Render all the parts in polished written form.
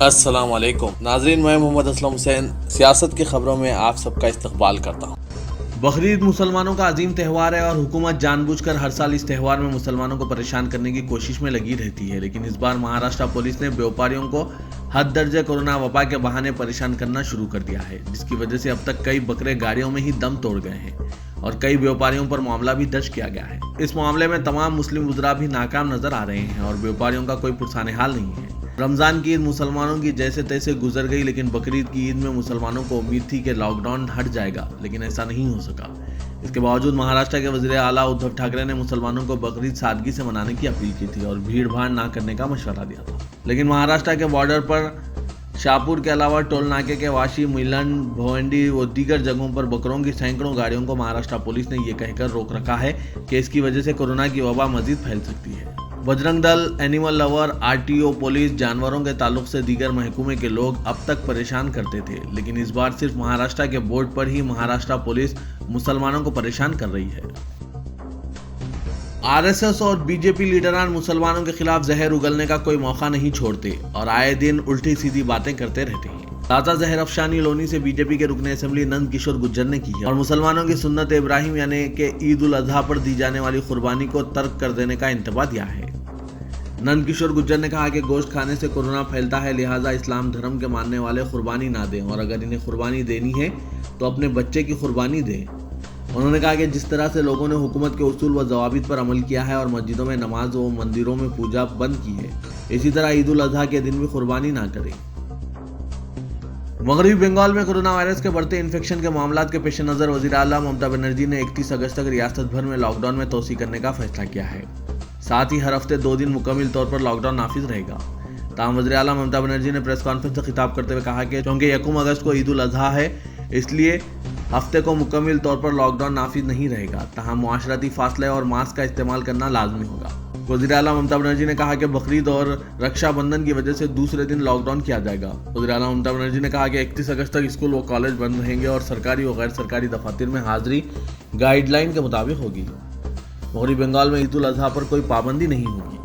السلام علیکم ناظرین، میں محمد اسلم حسین سیاست کی خبروں میں آپ سب کا استقبال کرتا ہوں۔ بقرعید مسلمانوں کا عظیم تہوار ہے اور حکومت جان بوجھ کر ہر سال اس تہوار میں مسلمانوں کو پریشان کرنے کی کوشش میں لگی رہتی ہے، لیکن اس بار مہاراشٹر پولیس نے بیوپاریوں کو حد درجے کورونا وبا کے بہانے پریشان کرنا شروع کر دیا ہے، جس کی وجہ سے اب تک کئی بکرے گاڑیوں میں ہی دم توڑ گئے ہیں اور کئی بیوپاریوں پر معاملہ بھی درج کیا گیا ہے۔ اس معاملے میں تمام مسلم وزراء بھی ناکام نظر آ رہے ہیں اور بیوپاریوں کا کوئی پرسان حال نہیں ہے۔ رمضان کی عید مسلمانوں کی جیسے تیسے گزر گئی، لیکن بقرعید کی عید میں مسلمانوں کو امید تھی کہ لاک ڈاؤن ہٹ جائے گا، لیکن ایسا نہیں ہو سکا۔ اس کے باوجود مہاراشٹر کے وزیر اعلیٰ ادھو ٹھاکرے نے مسلمانوں کو بقرعید سادگی سے منانے کی اپیل کی تھی اور بھیڑ بھاڑ نہ کرنے کا مشورہ دیا تھا، لیکن مہاراشٹر کے بارڈر پر شاپور کے علاوہ ٹول ناکے کے واشی، میلن، بھونڈی و دیگر جگہوں پر بکروں کی سینکڑوں گاڑیوں کو مہاراشٹر پولیس نے یہ کہہ کر روک رکھا ہے کہ اس کی وجہ سے کورونا کی وبا مزید پھیل سکتی ہے۔ بجرنگ دل، اینیمل لور، RTO، پولیس، جانوروں کے تعلق سے دیگر محکمے کے لوگ اب تک پریشان کرتے تھے، لیکن اس بار صرف مہاراشٹر کے بورڈ پر ہی مہاراشٹر پولیس مسلمانوں کو پریشان کر رہی ہے۔ RSS اور BJP لیڈران مسلمانوں کے خلاف زہر اگلنے کا کوئی موقع نہیں چھوڑتے اور آئے دن الٹی سیدھی باتیں کرتے رہتے ہیں۔ تازہ زہر افشانی لونی سے BJP کے رکن اسمبلی نند کشور گرجر نے کی ہے اور مسلمانوں کی سنت ابراہیم یعنی کہ عید الاضحیٰ پر دی جانے والی قربانی کو ترک کر دینے کا انتباہ دیا ہے۔ نند کشور گرجر نے کہا کہ گوشت کھانے سے کورونا پھیلتا ہے، لہٰذا اسلام دھرم کے ماننے والے قربانی نہ دیں اور اگر انہیں قربانی دینی ہے تو اپنے بچے کی قربانی دیں۔ انہوں نے کہا کہ جس طرح سے لوگوں نے حکومت کے اصول و ضوابط پر عمل کیا ہے اور مسجدوں میں نماز و مندروں میں پوجا بند کی ہے، اسی طرح عید الاضحیٰ کے دن بھی قربانی نہ کریں۔ مغربی بنگال میں کورونا وائرس کے بڑھتے انفیکشن کے معاملات کے پیش نظر وزیر اعلیٰ ممتا بنرجی نے 31 اگست تک ریاست بھر میں لاک ڈاؤن میں توسیع کرنے کا فیصلہ کیا ہے، ساتھ ہی ہر ہفتے 2 دن مکمل طور پر لاک ڈاؤن نافذ رہے گا۔ تاہم وزیر اعلیٰ ممتا بنرجی نے پریس کانفرنس سے خطاب کرتے ہوئے کہا کہ چونکہ 1 اگست کو عید الاضحیٰ ہے، اس لیے ہفتے کو مکمل طور پر لاک ڈاؤن نافذ نہیں رہے گا، تاہم معاشرتی فاصلے اور ماسک کا استعمال کرنا لازمی ہوگا۔ وزیر اعلیٰ ممتا بنرجی نے کہا کہ بقرعید اور رکشا بندھن کی وجہ سے دوسرے دن لاک ڈاؤن کیا جائے گا۔ وزیر اعلیٰ ممتا بنرجی نے کہا کہ 31 اگست تک اسکول و کالج بند رہیں گے اور سرکاری و غیر سرکاری دفاتر میں حاضری گائیڈ لائن کے مطابق ہوگی۔ مغربی بنگال میں عید الاضحیٰ پر کوئی پابندی نہیں ہوگی۔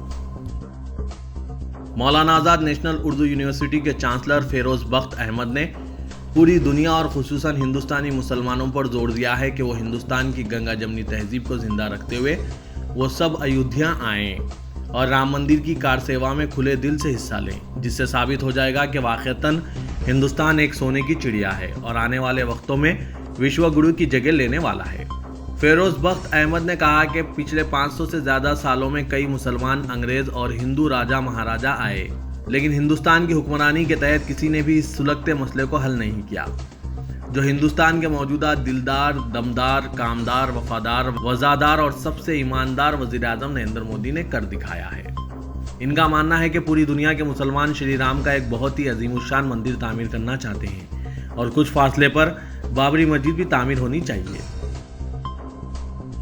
مولانا آزاد نیشنل اردو یونیورسٹی کے چانسلر فیروز بخت احمد نے پوری دنیا اور خصوصاً ہندوستانی مسلمانوں پر زور دیا ہے کہ وہ ہندوستان کی گنگا جمنی تہذیب کو زندہ رکھتے ہوئے وہ سب ایودھیا آئیں اور رام مندر کی کار سیوا میں کھلے دل سے حصہ لیں، جس سے ثابت ہو جائے گا کہ واقعتاً ہندوستان ایک سونے کی چڑیا ہے اور آنے والے وقتوں میں وشو گرو کی جگہ لینے والا ہے۔ فیروز بخت احمد نے کہا کہ پچھلے 500 سے زیادہ سالوں میں کئی مسلمان، انگریز اور ہندو راجا مہاراجا آئے، لیکن ہندوستان کی حکمرانی کے تحت کسی نے بھی اس سلگتے مسئلے کو حل نہیں کیا، جو ہندوستان کے موجودہ دلدار، دمدار، کامدار، وفادار، وزادار اور سب سے ایماندار وزیر اعظم نریندر مودی نے کر دکھایا ہے۔ ان کا ماننا ہے کہ پوری دنیا کے مسلمان شری رام کا ایک بہت ہی عظیم الشان مندر تعمیر کرنا چاہتے ہیں اور کچھ فاصلے پر بابری مسجد بھی تعمیر ہونی چاہیے۔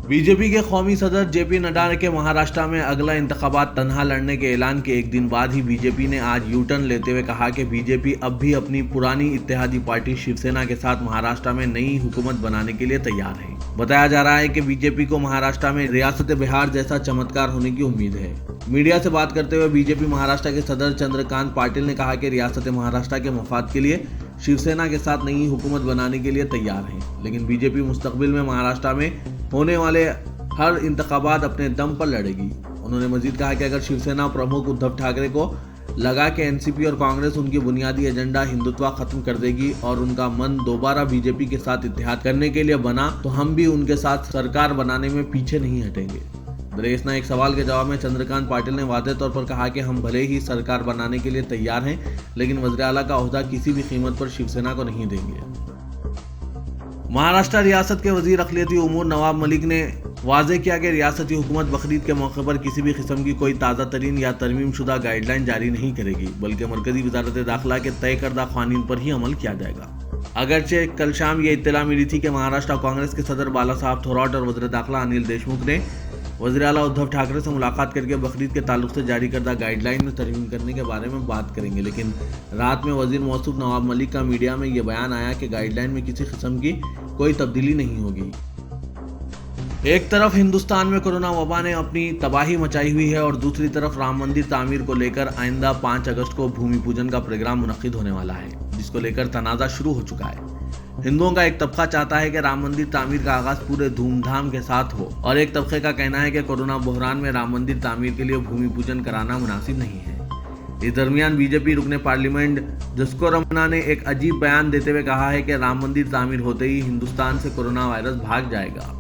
BJP کے قومی صدر JP نڈا کے مہاراشٹر میں اگلا انتخابات تنہا لڑنے کے اعلان کے ایک دن بعد ہی BJP نے آج یو ٹرن لیتے ہوئے کہا کہ BJP اب بھی اپنی پرانی اتحادی پارٹی شیو سینا کے ساتھ مہاراشٹر میں نئی حکومت بنانے کے لیے تیار ہے۔ بتایا جا رہا ہے کہ BJP کو مہاراشٹر میں ریاست بہار جیسا چمتکار ہونے کی امید ہے۔ میڈیا سے بات کرتے ہوئے BJP مہاراشٹر کے صدر چندرکانت پاٹل نے کہا کہ ریاست مہاراشٹر کے مفاد کے لیے شیو سینا کے ساتھ نئی حکومت بنانے کے لیے تیار ہے، لیکن BJP مستقبل میں مہاراشٹر میں ہونے والے ہر انتخابات اپنے دم پر لڑے گی۔ انہوں نے مزید کہا کہ اگر شیو سینا پرمکھ ادھو ٹھاکرے کو لگا کہ NCP اور کانگریس ان کی بنیادی ایجنڈا ہندوتوا ختم کر دے گی اور ان کا من دوبارہ BJP کے ساتھ اتحاد کرنے کے لیے بنا تو ہم بھی ان کے ساتھ سرکار بنانے میں پیچھے نہیں ہٹیں گے۔ دریاسنا ایک سوال کے جواب میں چندرکانت پاٹل نے واضح طور پر کہا کہ ہم بھلے ہی سرکار بنانے کے لیے تیار ہیں، لیکن وزیر اعلیٰ کا عہدہ کسی بھی قیمت پر شیو سینا کو نہیں دیں گے۔ مہاراشٹر ریاست کے وزیر اقلیتی امور نواب ملک نے واضح کیا کہ ریاستی حکومت بقرعید کے موقع پر کسی بھی قسم کی کوئی تازہ ترین یا ترمیم شدہ گائیڈ لائن جاری نہیں کرے گی، بلکہ مرکزی وزارت داخلہ کے طے کردہ قوانین پر ہی عمل کیا جائے گا۔ اگرچہ کل شام یہ اطلاع ملی تھی کہ مہاراشٹر کانگریس کے صدر بالا صاحب تھوراٹ اور وزیر داخلہ انل دیشمکھ نے وزیر اعلیٰ ادھو ٹھاکرے سے ملاقات کر کے بقرعید کے تعلق سے جاری کردہ گائیڈ لائن میں ترمیم کرنے کے بارے میں بات کریں گے، لیکن رات میں وزیر موصوف نواب ملک کا میڈیا میں یہ بیان آیا کہ گائیڈ لائن میں کسی قسم کی کوئی تبدیلی نہیں ہوگی۔ ایک طرف ہندوستان میں کورونا وبا نے اپنی تباہی مچائی ہوئی ہے اور دوسری طرف رام مندر تعمیر کو لے کر آئندہ 5 اگست کو بھومی پوجن کا پروگرام منعقد ہونے والا ہے، جس کو لے کر تنازع شروع ہو چکا ہے۔ ہندوؤں کا ایک طبقہ چاہتا ہے کہ رام مندر تعمیر کا آغاز پورے دھوم دھام کے ساتھ ہو، اور ایک طبقے کا کہنا ہے کہ کورونا بحران میں رام مندر تعمیر کے لیے بھومی پوجن کرانا مناسب نہیں ہے۔ اس درمیان بی جے پی رکن پارلیمنٹ جسکو رمنا نے ایک عجیب بیان دیتے ہوئے کہا ہے کہ رام مندر تعمیر ہوتے ہی ہندوستان سے کورونا وائرس بھاگ جائے گا۔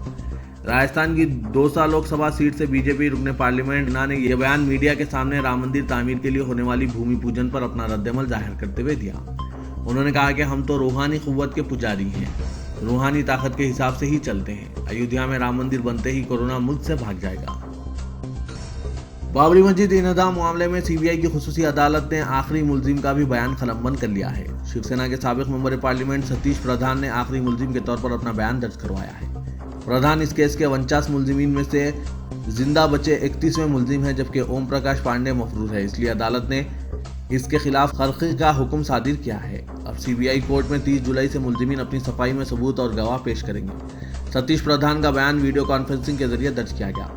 راجستھان کی 2 لوک سبھا سیٹ سے بی جے پی رکن پارلیمنٹ نے یہ بیان میڈیا کے سامنے رام مندر تعمیر کے لیے ہونے والی بھومی پوجن پر اپنا رد عمل ظاہر کرتے ہوئے دیا۔ انہوں نے کہا کہ ہم تو روحانی قوت کے پجاری ہیں، روحانی طاقت کے حساب سے ہی چلتے ہیں۔ ایودھیا میں رام مندر بنتے ہی کورونا ملک سے بھاگ جائے گا۔ بابری مسجد انہدام معاملے میں سی بی آئی کی خصوصی عدالت نے آخری ملزم کا بھی بیان قلمبند کر لیا ہے۔ شیو سینا کے سابق ممبر پارلیمنٹ ستیش پردھان نے آخری ملزم کے طور پر اپنا بیان درج کروایا ہے۔ پردھان اس کیس کے 49 ملزمین میں سے زندہ بچے 31ویں ملزم ہیں، جبکہ اوم پرکاش پانڈے مفروض ہے، اس لیے عدالت نے اس کے خلاف قرقی کا حکم صادر کیا ہے۔ اب سی بی آئی کورٹ میں 30 جولائی سے ملزمین اپنی صفائی میں ثبوت اور گواہ پیش کریں گے۔ ستیش پردھان کا بیان ویڈیو کانفرنسنگ کے ذریعے درج کیا گیا۔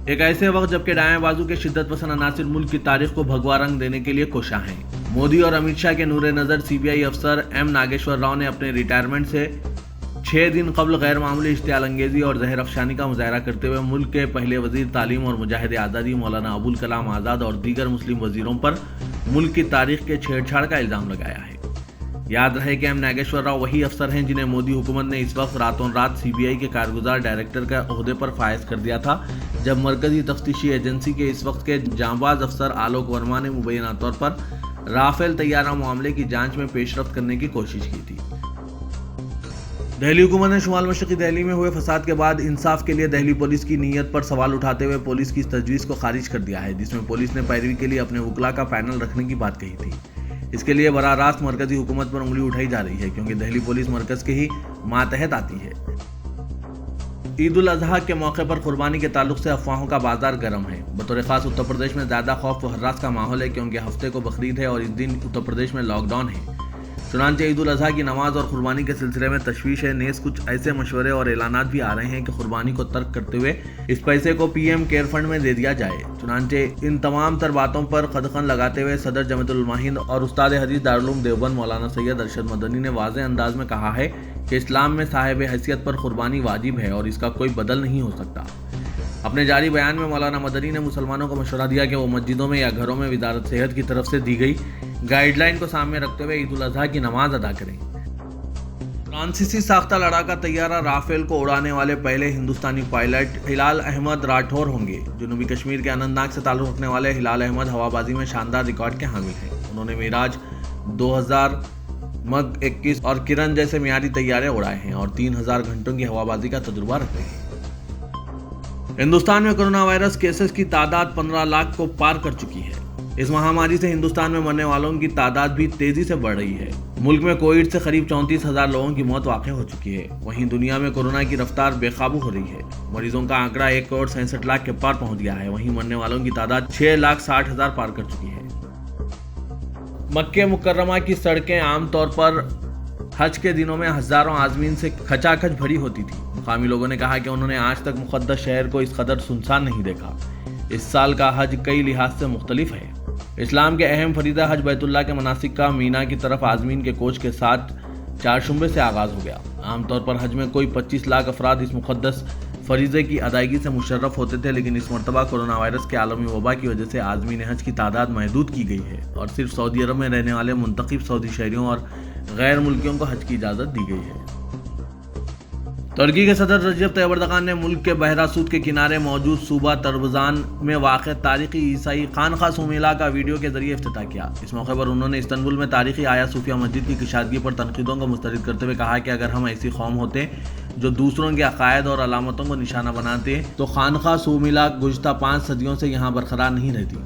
ایک ایسے وقت جبکہ دائیں بازو کے شدت پسند عناصر ملک کی تاریخ کو بھگوا رنگ دینے کے لیے کوشاں ہیں، مودی اور امت شاہ کے نور نظر سی بی آئی افسر ایم ناگیشور راؤ نے اپنے ریٹائرمنٹ سے 6 دن قبل غیر معمولی اشتعال انگیزی اور زہر افشانی کا مظاہرہ کرتے ہوئے ملک کے پہلے وزیر تعلیم اور مجاہد آزادی مولانا ابوالکلام آزاد اور دیگر مسلم وزیروں پر ملک کی تاریخ کے چھیڑ چھاڑ کا الزام لگایا ہے۔ یاد رہے کہ ایم ناگیشور راؤ وہی افسر ہیں جنہیں مودی حکومت نے اس وقت راتوں رات سی بی آئی کے کارگزار ڈائریکٹر کا عہدے پر فائز کر دیا تھا، جب مرکزی تفتیشی ایجنسی کے اس وقت کے جانباز افسر آلوک ورما نے مبینہ طور پر رافیل طیارہ معاملے کی جانچ میں پیش رفت کرنے کی کوشش کی تھی۔ دہلی حکومت نے شمال مشرقی دہلی میں ہوئے فساد کے بعد انصاف کے لیے دہلی پولیس کی نیت پر سوال اٹھاتے ہوئے پولیس کی اس تجویز کو خارج کر دیا ہے، جس میں پولیس نے پیروی کے لیے اپنے وکلاء کا پینل رکھنے کی بات کہی تھی۔ اس کے لیے براہ راست مرکزی حکومت پر انگلی اٹھائی جا رہی ہے، کیونکہ دہلی پولیس مرکز کے ہی ماتحت آتی ہے۔ عید الاضحیٰ کے موقع پر قربانی کے تعلق سے افواہوں کا بازار گرم ہے۔ بطور خاص اتر پردیش میں زیادہ خوف و ہراس کا ماحول ہے، کیونکہ ہفتے کو بقرعید ہے اور اس دن اتر پردیش میں لاک ڈاؤن ہے۔ چنانچہ عید الاضحیٰ کی نماز اور قربانی کے سلسلے میں تشویش ہے، نیز کچھ ایسے مشورے اور اعلانات بھی آ رہے ہیں کہ قربانی کو ترک کرتے ہوئے اس پیسے کو پی ایم کیئر فنڈ میں دے دیا جائے۔ چنانچہ ان تمام تر باتوں پر قدغن لگاتے ہوئے صدر جمعیت العلماء ہند اور استاد حدیث دارالعلوم دیوبند مولانا سید ارشد مدنی نے واضح انداز میں کہا ہے کہ اسلام میں صاحب حیثیت پر قربانی واجب ہے اور اس کا کوئی بدل نہیں ہو سکتا۔ اپنے جاری بیان میں مولانا مدنی نے مسلمانوں کو مشورہ دیا کہ وہ مسجدوں میں یا گھروں میں وزارت صحت کی طرف سے دی گئی گائیڈ لائن کو سامنے رکھتے ہوئے عید الاضحیٰ کی نماز ادا کریں۔ فرانسیسی ساختہ لڑاکا طیارہ رافیل کو اڑانے والے پہلے ہندوستانی پائلٹ ہلال احمد راٹھور ہوں گے۔ جنوبی کشمیر کے اننت ناگ سے تعلق رکھنے والے ہلال احمد ہوا بازی میں شاندار ریکارڈ کے حامل ہیں۔ انہوں نے معراج 2000 مگ 21 اور کرن جیسے معیاری طیارے اڑائے ہیں اور 3000 گھنٹوں کی ہوا بازی کا تجربہ رکھتے ہیں۔ ہندوستان میں کورونا وائرس کیسز کی تعداد 15 لاکھ کو پار کر چکی ہے۔ اس مہاماری سے ہندوستان میں مرنے والوں کی تعداد بھی تیزی سے بڑھ رہی ہے۔ ملک میں کووڈ سے قریب 34,000 لوگوں کی موت واقع ہو چکی ہے۔ وہیں دنیا میں کورونا کی رفتار بے قابو ہو رہی ہے۔ مریضوں کا آنکڑا 1 کروڑ 66 لاکھ کے پار پہنچ گیا ہے۔ وہیں مرنے والوں کی تعداد 6,60,000 پار کر چکی ہے۔ مکہ مکرمہ کی سڑکیں عام طور پر حج کے دنوں میں ہزاروں عازمین سے کھچا کھچ بھری ہوتی تھی۔ مقامی لوگوں نے کہا کہ انہوں نے آج تک مقدس شہر کو اس قدر سنسان نہیں دیکھا۔ اس سال کا حج کئی لحاظ سے مختلف ہے۔ اسلام کے اہم فریضہ حج بیت اللہ کے مناسک کا مینا کی طرف عازمین کے کوچ کے ساتھ چارشنبے سے آغاز ہو گیا۔ عام طور پر حج میں کوئی 25 لاکھ افراد اس مقدس فریضے کی ادائیگی سے مشرف ہوتے تھے، لیکن اس مرتبہ کورونا وائرس کے عالمی وبا کی وجہ سے عازمین حج کی تعداد محدود کی گئی ہے اور صرف سعودی عرب میں رہنے والے منتخب سعودی شہریوں اور غیر ملکیوں کو حج کی اجازت دی گئی ہے۔ ترکی کے صدر رجب طیب اردغان نے ملک کے بحیرہ سود کے کنارے موجود صوبہ تربزان میں واقع تاریخی عیسائی خانقاہ سومیلا کا ویڈیو کے ذریعے افتتاح کیا۔ اس موقع پر انہوں نے استنبول میں تاریخی آیا صوفیہ مسجد کی کشادگی پر تنقیدوں کو مسترد کرتے ہوئے کہا کہ اگر ہم ایسی قوم ہوتے جو دوسروں کے عقائد اور علامتوں کو نشانہ بناتے تو خانقاہ سومیلا گزشتہ 5 صدیوں سے یہاں برقرار نہیں رہتی۔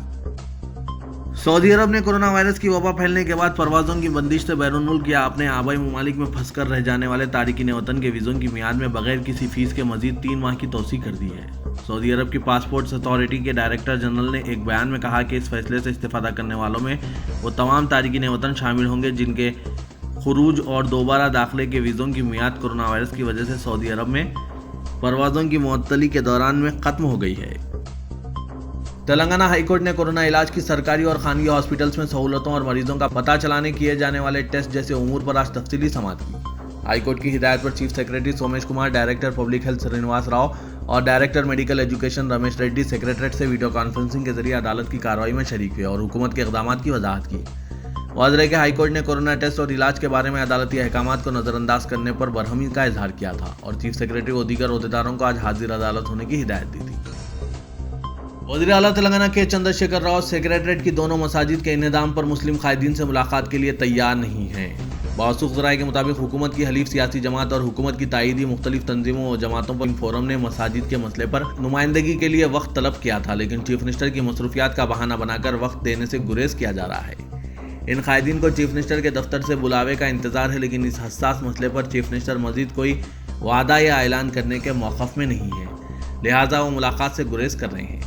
سعودی عرب نے کورونا وائرس کی وبا پھیلنے کے بعد پروازوں کی بندش سے بیرون ملک یا اپنے آبائی ممالک میں پھنس کر رہ جانے والے تارکین وطن کے ویزوں کی میعاد میں بغیر کسی فیس کے مزید 3 ماہ کی توسیع کر دی ہے۔ سعودی عرب کی پاسپورٹس اتھارٹی کے ڈائریکٹر جنرل نے ایک بیان میں کہا کہ اس فیصلے سے استفادہ کرنے والوں میں وہ تمام تارکین وطن شامل ہوں گے جن کے خروج اور دوبارہ داخلے کے ویزوں کی میعاد کورونا وائرس کی وجہ سے سعودی عرب میں پروازوں کی معطلی کے دوران میں ختم ہو گئی ہے۔ تلنگانہ ہائی کورٹ نے کورونا علاج کی سرکاری اور خانگی ہاسپٹلز میں سہولتوں اور مریضوں کا پتہ چلانے کیے جانے والے ٹیسٹ جیسے امور پر آج تفصیلی سماعت کی۔ ہائی کورٹ کی ہدایت پر chief secretary Somesh Kumar, director public health Srinivas Rao اور director medical education Ramesh Reddy secretariat سے ویڈیو کانفرنسنگ کے ذریعے عدالت کی کارروائی میں شریک ہوئے اور حکومت کے اقدامات کی وضاحت کی۔ واضح ہے کہ ہائی کورٹ نے کورونا ٹیسٹ اور علاج کے بارے میں عدالتی احکامات کو نظر انداز کرنے پر برہمی کا اظہار کیا تھا اور چیف سیکریٹری و دیگر عہدیداروں کو آج حاضر عدالت ہونے کی ہدایت دی تھی۔ وزیر اعلیٰ تلنگانہ کے چندر شیکھر راؤ سیکریٹریٹ کی دونوں مساجد کے انہدام پر مسلم قائدین سے ملاقات کے لیے تیار نہیں ہیں۔ موثوق ذرائع کے مطابق حکومت کی حلیف سیاسی جماعت اور حکومت کی تائیدی مختلف تنظیموں و جماعتوں پر فورم نے مساجد کے مسئلے پر نمائندگی کے لیے وقت طلب کیا تھا، لیکن چیف منسٹر کی مصروفیات کا بہانہ بنا کر وقت دینے سے گریز کیا جا رہا ہے۔ ان قائدین کو چیف منسٹر کے دفتر سے بلاوے کا انتظار ہے، لیکن اس حساس مسئلے پر چیف منسٹر مزید کوئی وعدہ یا اعلان کرنے کے موقف میں نہیں ہے، لہٰذا وہ ملاقات سے گریز کر رہے ہیں۔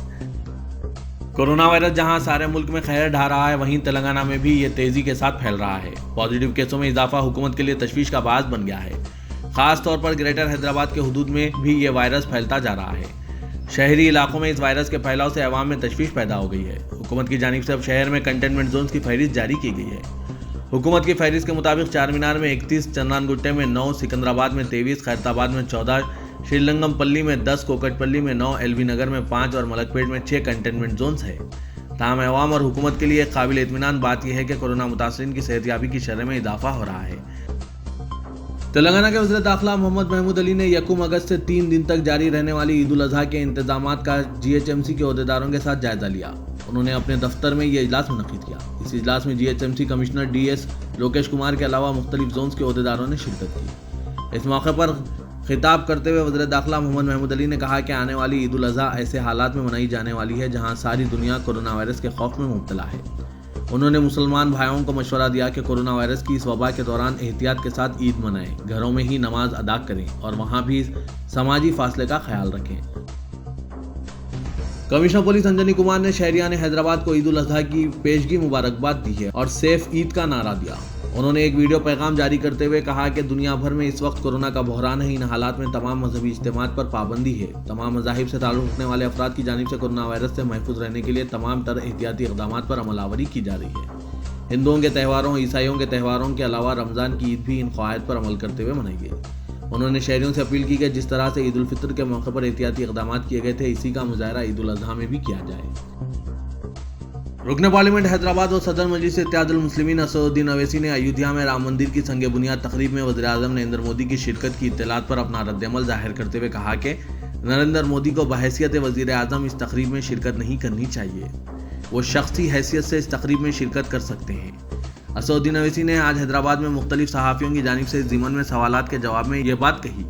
کورونا وائرس جہاں سارے ملک میں قہر ڈھا رہا ہے، وہیں تلنگانہ میں بھی یہ تیزی کے ساتھ پھیل رہا ہے۔ پازیٹیو کیسوں میں اضافہ حکومت کے لیے تشویش کا باعث بن گیا ہے۔ خاص طور پر گریٹر حیدرآباد کے حدود میں بھی یہ وائرس پھیلتا جا رہا ہے۔ شہری علاقوں میں اس وائرس کے پھیلاؤ سے عوام میں تشویش پیدا ہو گئی ہے۔ حکومت کی جانب سے اب شہر میں کنٹینمنٹ زونز کی فہرست جاری کی گئی ہے۔ حکومت کی فہرست کے مطابق چار مینار میں 31، چندران گٹے میں 9، سکندرآباد میں 23، خیرتآباد میں 14، شری لنگم پلی میں 10، کوکٹ پلی میں 9، ایل بی نگر میں 5 اور ملک پیٹ میں 6 کنٹینمنٹ زونز ہیں۔ تاہم عوام اور حکومت کے لیے ایک قابل اطمینان بات یہ ہے کہ کورونا متاثرین کی صحت یابی کی شرح میں اضافہ ہو رہا ہے۔ تلنگانہ کے وزیر داخلہ محمد محمود علی نے 1 اگست سے 3 دن تک جاری رہنے والی عید الاضحیٰ کے انتظامات کا GHMC کے عہدیداروں کے ساتھ جائزہ لیا۔ انہوں نے اپنے دفتر میں یہ اجلاس منعقد کیا۔ اس اجلاس میں GHMC commissioner DS Lokesh Kumar کے علاوہ مختلف زونز کے عہدیداروں نے شرکت کی۔ اس موقع پر خطاب کرتے ہوئے وزیر داخلہ محمد محمود علی نے کہا کہ آنے والی عید الاضحیٰ ایسے حالات میں منائی جانے والی ہے جہاں ساری دنیا کورونا وائرس کے خوف میں مبتلا ہے۔ انہوں نے مسلمان بھائیوں کو مشورہ دیا کہ کورونا وائرس کی اس وبا کے دوران احتیاط کے ساتھ عید منائیں، گھروں میں ہی نماز ادا کریں اور وہاں بھی سماجی فاصلے کا خیال رکھیں۔ کمشنر پولیس انجنی کمار نے شہریان حیدرآباد کو عید الاضحیٰ کی پیشگی مبارکباد دی ہے اور سیف عید کا نعرہ دیا۔ انہوں نے ایک ویڈیو پیغام جاری کرتے ہوئے کہا کہ دنیا بھر میں اس وقت کورونا کا بحران ہے، ان حالات میں تمام مذہبی اجتماعات پر پابندی ہے۔ تمام مذاہب سے تعلق رکھنے والے افراد کی جانب سے کورونا وائرس سے محفوظ رہنے کے لیے تمام تر احتیاطی اقدامات پر عمل آوری کی جا رہی ہے۔ ہندوؤں کے تہواروں، عیسائیوں کے تہواروں کے علاوہ رمضان کی عید بھی ان قواعد پر عمل کرتے ہوئے منائی گئی۔ انہوں نے شہریوں سے اپیل کی کہ جس طرح سے عید الفطر کے موقع پر احتیاطی اقدامات کیے گئے تھے، اسی کا مظاہرہ عید الاضحیٰ میں بھی کیا جائے۔ رکن پارلیمنٹ حیدرآباد و صدر مجلس اتحاد المسلمین اسد الدین اویسی نے ایودھیا میں رام مندر کی سنگ بنیاد تقریب میں وزیر اعظم نریندر مودی کی شرکت کی اطلاعات پر اپنا رد عمل ظاہر کرتے ہوئے کہا کہ نریندر مودی کو بحیثیت وزیر اعظم اس تقریب میں شرکت نہیں کرنی چاہیے، وہ شخصی حیثیت سے اس تقریب میں شرکت کر سکتے ہیں۔ اسد الدین اویسی نے آج حیدرآباد میں مختلف صحافیوں کی جانب سے اس ضمن میں سوالات کے جواب میں یہ بات کہی۔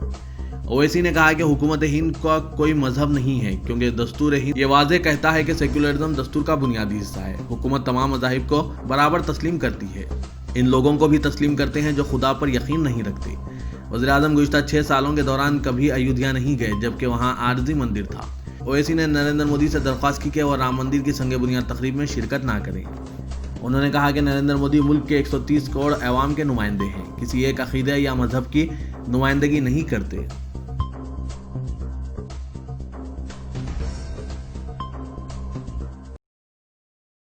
اویسی نے کہا کہ حکومت ہند کا کوئی مذہب نہیں ہے، کیونکہ دستور ہند یہ واضح کہتا ہے کہ سیکولرزم دستور کا بنیادی حصہ ہے۔ حکومت تمام مذاہب کو برابر تسلیم کرتی ہے، ان لوگوں کو بھی تسلیم کرتے ہیں جو خدا پر یقین نہیں رکھتے۔ وزیر اعظم گزشتہ 6 سالوں کے دوران کبھی ایودھیا نہیں گئے، جبکہ وہاں عارضی مندر تھا۔ اویسی نے نریندر مودی سے درخواست کی کہ وہ رام مندر کی سنگ بنیاد تقریب میں شرکت نہ کریں۔ انہوں نے کہا کہ نریندر مودی ملک کے 130 کروڑ عوام کے نمائندے ہیں، کسی ایک عقیدے یا مذہب کی نمائندگی نہیں کرتے۔